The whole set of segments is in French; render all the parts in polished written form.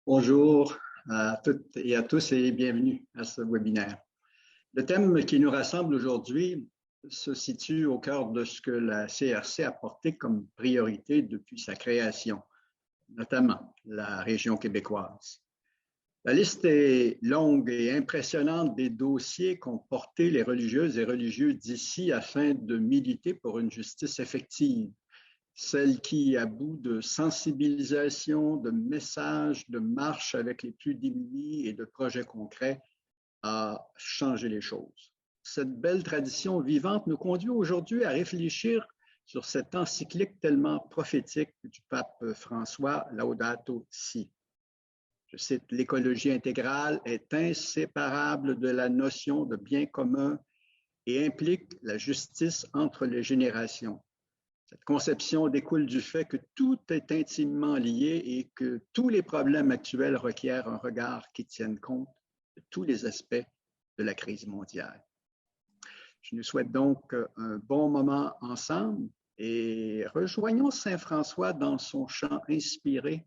Bonjour à toutes et à tous et bienvenue à ce webinaire. Le thème qui nous rassemble aujourd'hui se situe au cœur de ce que la CRC a porté comme priorité depuis sa création, notamment la région québécoise. La liste est longue et impressionnante des dossiers qu'ont portés les religieuses et religieux d'ici afin de militer pour une justice effective, celle qui, à bout de sensibilisation, de messages, de marche avec les plus démunis et de projets concrets, a changé les choses. Cette belle tradition vivante nous conduit aujourd'hui à réfléchir sur cette encyclique tellement prophétique du pape François, Laudato Si. Je cite, l'écologie intégrale est inséparable de la notion de bien commun et implique la justice entre les générations. Cette conception découle du fait que tout est intimement lié et que tous les problèmes actuels requièrent un regard qui tienne compte de tous les aspects de la crise mondiale. Je nous souhaite donc un bon moment ensemble et rejoignons Saint François dans son chant inspiré.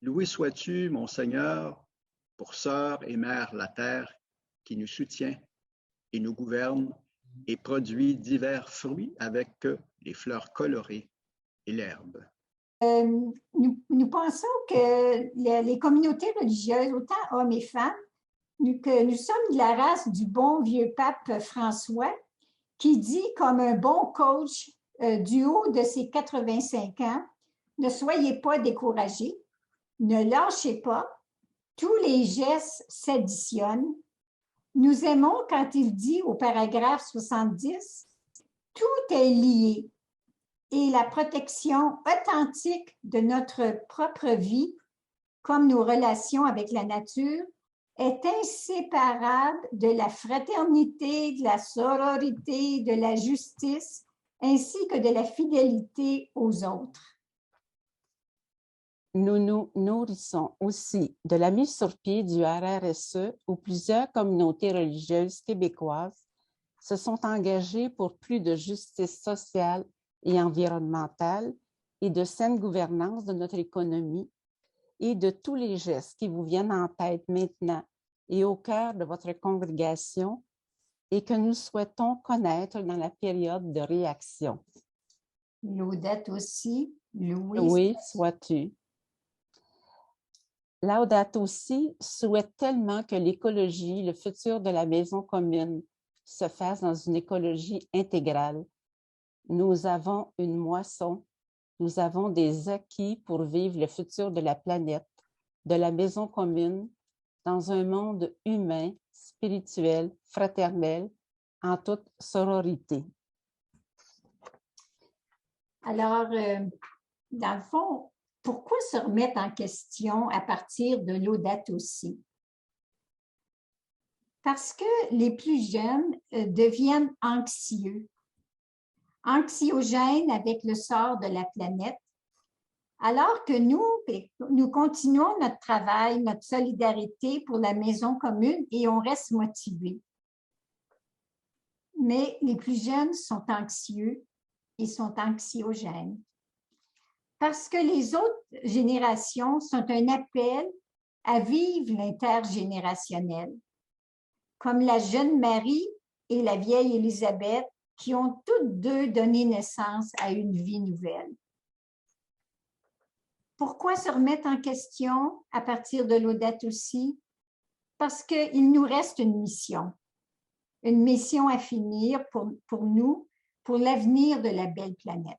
Loué sois-tu, mon Seigneur, pour sœur et mère la terre, qui nous soutient et nous gouverne et produit divers fruits avec les fleurs colorées et l'herbe. Nous pensons que les communautés religieuses, autant hommes et femmes, que nous sommes de la race du bon vieux pape François, qui dit comme un bon coach du haut de ses 85 ans, ne soyez pas découragés, ne lâchez pas, tous les gestes s'additionnent. Nous aimons quand il dit au paragraphe 70, tout est lié et la protection authentique de notre propre vie, comme nos relations avec la nature, est inséparable de la fraternité, de la sororité, de la justice, ainsi que de la fidélité aux autres. Nous nous nourrissons aussi de la mise sur pied du RRSE où plusieurs communautés religieuses québécoises se sont engagées pour plus de justice sociale et environnementale et de saine gouvernance de notre économie et de tous les gestes qui vous viennent en tête maintenant et au cœur de votre congrégation et que nous souhaitons connaître dans la période de réaction. Laudato Si, loué sois-tu. Laudato Si souhaite tellement que l'écologie, le futur de la maison commune, se fasse dans une écologie intégrale. Nous avons une moisson, nous avons des acquis pour vivre le futur de la planète, de la maison commune, dans un monde humain, spirituel, fraternel, en toute sororité. Alors, dans le fond, pourquoi se remettre en question à partir de Laudato Si? Parce que les plus jeunes deviennent anxieux, anxiogènes avec le sort de la planète, alors que nous continuons notre travail, notre solidarité pour la maison commune et on reste motivés. Mais les plus jeunes sont anxieux et sont anxiogènes. Parce que les autres générations sont un appel à vivre l'intergénérationnel, comme la jeune Marie et la vieille Élisabeth qui ont toutes deux donné naissance à une vie nouvelle. Pourquoi se remettre en question à partir de Laudato Si? Parce qu'il nous reste une mission à finir pour nous, pour l'avenir de la belle planète.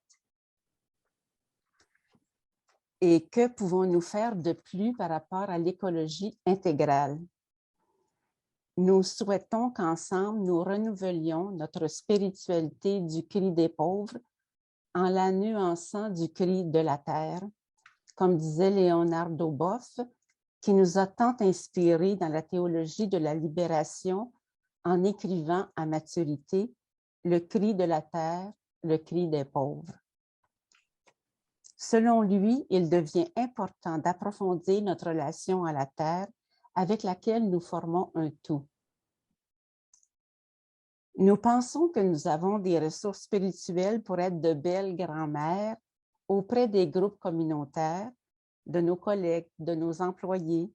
Et que pouvons-nous faire de plus par rapport à l'écologie intégrale? Nous souhaitons qu'ensemble, nous renouvelions notre spiritualité du cri des pauvres en la nuançant du cri de la terre, comme disait Leonardo Boff, qui nous a tant inspirés dans la théologie de la libération en écrivant à maturité le cri de la terre, le cri des pauvres. Selon lui, il devient important d'approfondir notre relation à la terre avec laquelle nous formons un tout. Nous pensons que nous avons des ressources spirituelles pour être de belles grand-mères auprès des groupes communautaires de nos collègues, de nos employés,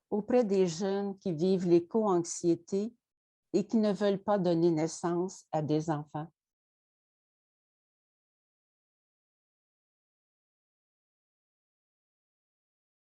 auprès des jeunes qui vivent l'éco-anxiété et qui ne veulent pas donner naissance à des enfants.